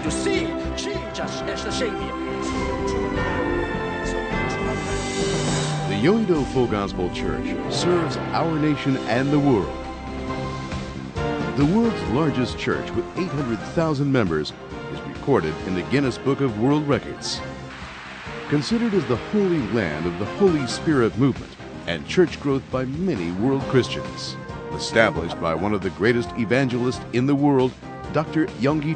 to see Jesus as the Savior. The Yoido Full Gospel Church serves our nation and the world. The world's largest church with 800,000 members is recorded in the Guinness Book of World Records. Considered as the holy land of the Holy Spirit movement and church growth by many world Christians. Established by one of the greatest evangelists in the world, Dr. Yonggi.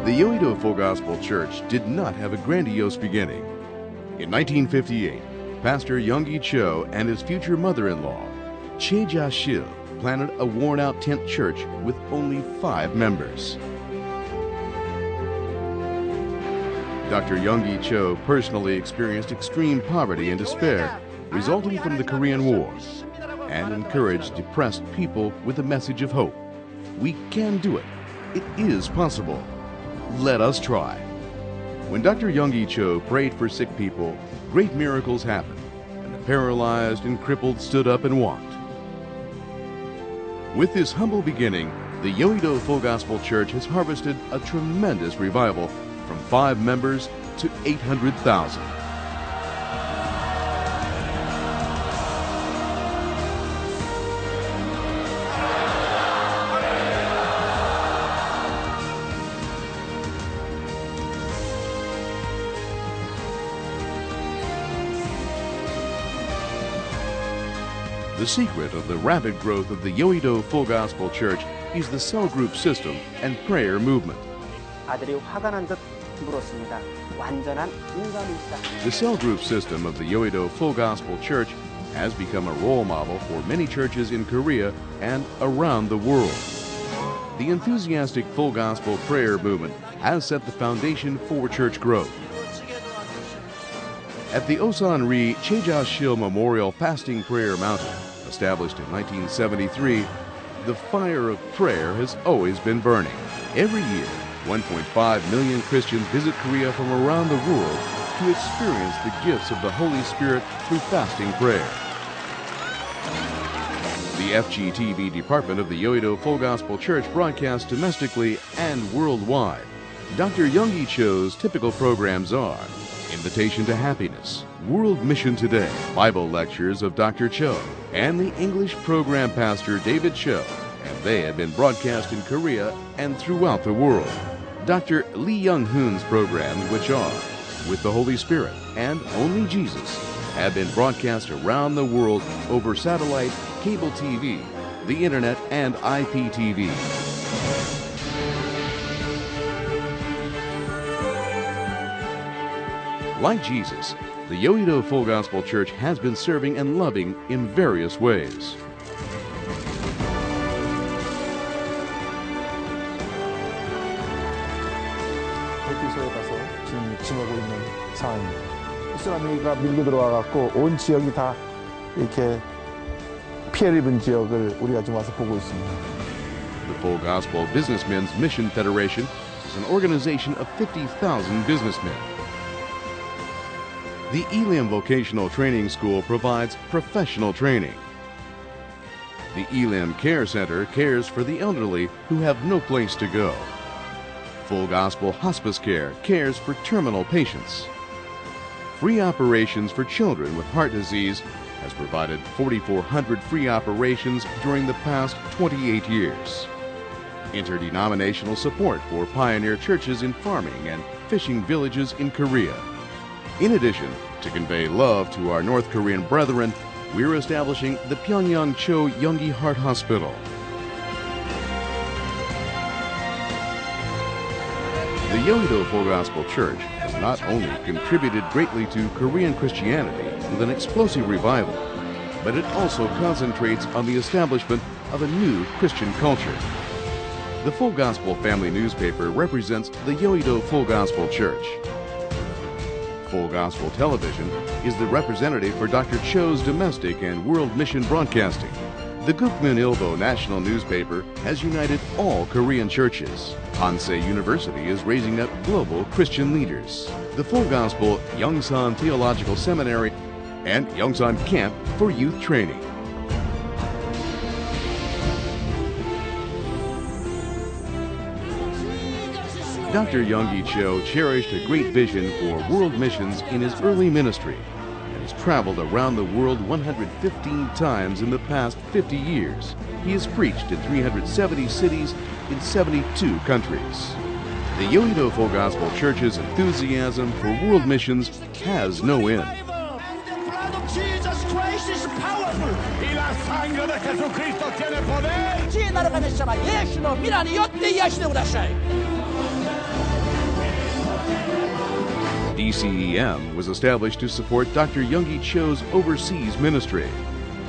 The Yoido Full Gospel Church did not have a grandiose beginning. In 1958, Pastor Yonggi and his future mother-in-law, Cagayan, planted a worn-out tent church with only 5 members. Dr. Yonggi personally experienced extreme poverty and despair resulting from the Korean War and encouraged depressed people with a message of hope. We can do it. It is possible. Let us try. When Dr. Yonggi prayed for sick people, great miracles happened, and the paralyzed and crippled stood up and walked. With this humble beginning, the Yoido Full Gospel Church has harvested a tremendous revival from 5 members to 800,000. The secret of the rapid growth of the Yoido Full Gospel Church is the cell group system and prayer movement. 아들이 화가 난 듯 물었습니다. 완전한 인간이시다. The cell group system of the Yoido Full Gospel Church has become a role model for many churches in Korea and around the world. The enthusiastic full gospel prayer movement has set the foundation for church growth. At the Osan-ri Cagayan Memorial Fasting Prayer Mountain, established in 1973, the fire of prayer has always been burning. Every year, 1.5 million Christians visit Korea from around the world to experience the gifts of the Holy Spirit through fasting prayer. The FGTV department of the Yoido Full Gospel Church broadcasts domestically and worldwide. Dr. Yonggi-cho's typical programs are Invitation to Happiness, World Mission Today, Bible Lectures of Dr. Cho, and the English program pastor David Cho, and they have been broadcast in Korea and throughout the world. Dr. Lee Young-hoon's programs, which are With the Holy Spirit and Only Jesus, have been broadcast around the world over satellite, cable TV, the internet, and IPTV. Like Jesus, the Yoido Full Gospel Church has been serving and loving in various ways. 대피소에 가서 지금 지내고 있는 상황입니다. 이슬람이가 밀고 들어와갖고 온 지역이 다 이렇게 피해를 입은 지역을 우리가 지금 와서 보고 있습니다. The Full Gospel Businessmen's Mission Federation is an organization of 50,000 businessmen. The Elim Vocational Training School provides professional training. The Elim Care Center cares for the elderly who have no place to go. Full Gospel Hospice Care cares for terminal patients. Free operations for children with heart disease has provided 4,400 free operations during the past 28 years. Interdenominational support for pioneer churches in farming and fishing villages in Korea. In addition, to convey love to our North Korean brethren, we're establishing the Pyongyang Cho Yonggi Heart Hospital. The Yoido Full Gospel Church has not only contributed greatly to Korean Christianity with an explosive revival, but it also concentrates on the establishment of a new Christian culture. The Full Gospel Family newspaper represents the Yoido Full Gospel Church. Full Gospel Television is the representative for Dr. Cho's domestic and world mission broadcasting. The Gukmin Ilbo national newspaper has united all Korean churches. Hansei University is raising up global Christian leaders. The Full Gospel Yongsan Theological Seminary and Yongsan Camp for Youth Training. Dr. Yonggi Cho cherished a great vision for world missions in his early ministry and has traveled around the world 115 times in the past 50 years. He has preached in 370 cities in 72 countries. The Yoido Full Gospel Church's enthusiasm for world missions has no end. The blood of Jesus Christ is powerful. Y la sangre de Jesucristo tiene poder. 지 나라가는 시마 예수로 미라니 요때 예수로 그러셔. DCEM was established to support Dr. Yonggi Cho's overseas ministry.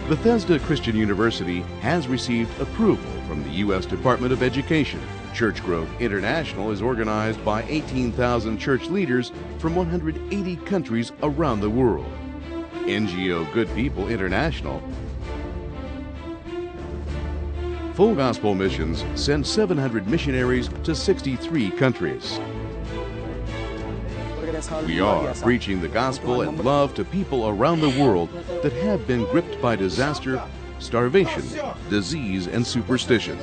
Bethesda Christian University has received approval from the U.S. Department of Education. Church Growth International is organized by 18,000 church leaders from 180 countries around the world. NGO Good People International, Full Gospel Missions send 700 missionaries to 63 countries. We are preaching the gospel and love to people around the world that have been gripped by disaster, starvation, disease, and superstition.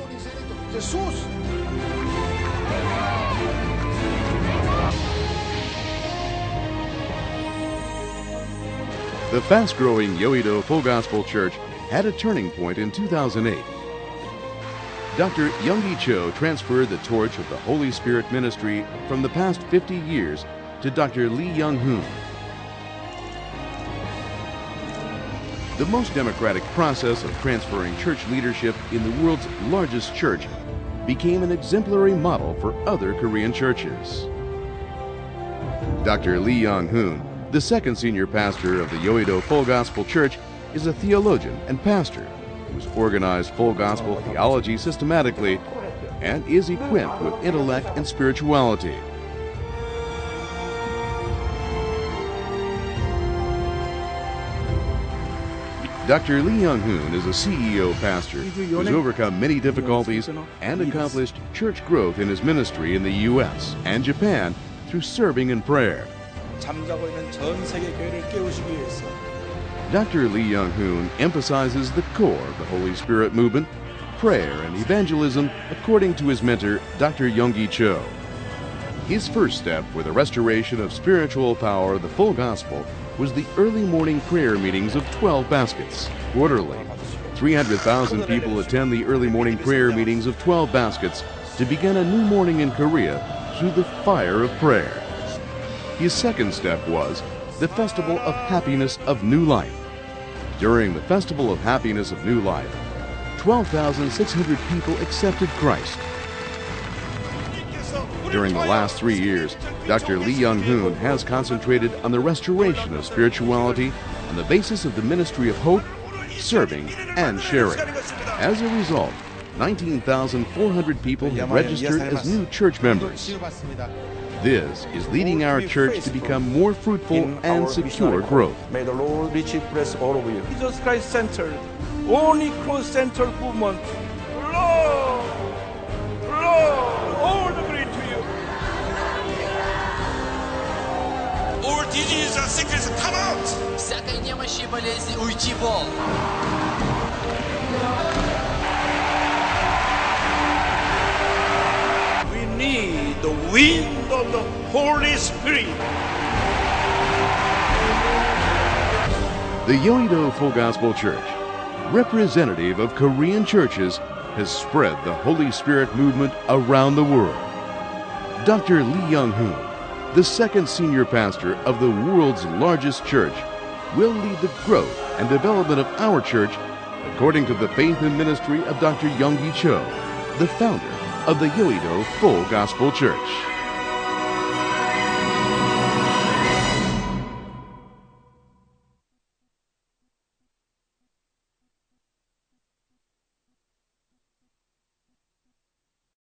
The fast-growing Yoido Full Gospel Church had a turning point in 2008. Dr. Yonggi Cho transferred the torch of the Holy Spirit ministry from the past 50 years to Dr. Lee Young-hoon. The most democratic process of transferring church leadership in the world's largest church became an exemplary model for other Korean churches. Dr. Lee Young-hoon, the second senior pastor of the Yoido Full Gospel Church, is a theologian and pastor who has organized full gospel theology systematically and is equipped with intellect and spirituality. Dr. Lee Young-hoon is a CEO pastor who has overcome many difficulties and accomplished church growth in his ministry in the U.S. and Japan through serving in prayer. 잠자고 있는 전 세계 교회를 깨우시기 위해서 Dr. Lee Young-hoon emphasizes the core of the Holy Spirit movement, prayer and evangelism, according to his mentor, Dr. Yonggi Cho. His first step for the restoration of spiritual power of the full gospel was the early morning prayer meetings of 12 baskets, quarterly. 300,000 people attend the early morning prayer meetings of 12 baskets to begin a new morning in Korea through the fire of prayer. His second step was the Festival of Happiness of New Life. During the Festival of Happiness of New Life, 12,600 people accepted Christ. During the last 3 years, Dr. Lee Young-hoon has concentrated on the restoration of spirituality on the basis of the ministry of hope, serving, and sharing. As a result, 19,400 people have registered as new church members. This is leading our church to become more fruitful and secure growth. May the Lord richly bless all of you. Jesus Christ centered, only cross-centered movement. Lord, all the glory to you. All disease and sickness come out. Всякой немощи и болезни уйти вон. We need the wind of the Holy Spirit. The Yoido Full Gospel Church, representative of Korean churches, has spread the Holy Spirit movement around the world. Dr. Lee Young-hoon, the second senior pastor of the world's largest church, will lead the growth and development of our church according to the faith and ministry of Dr. Yonggi Cho, the founder of the Yoido Full Gospel Church.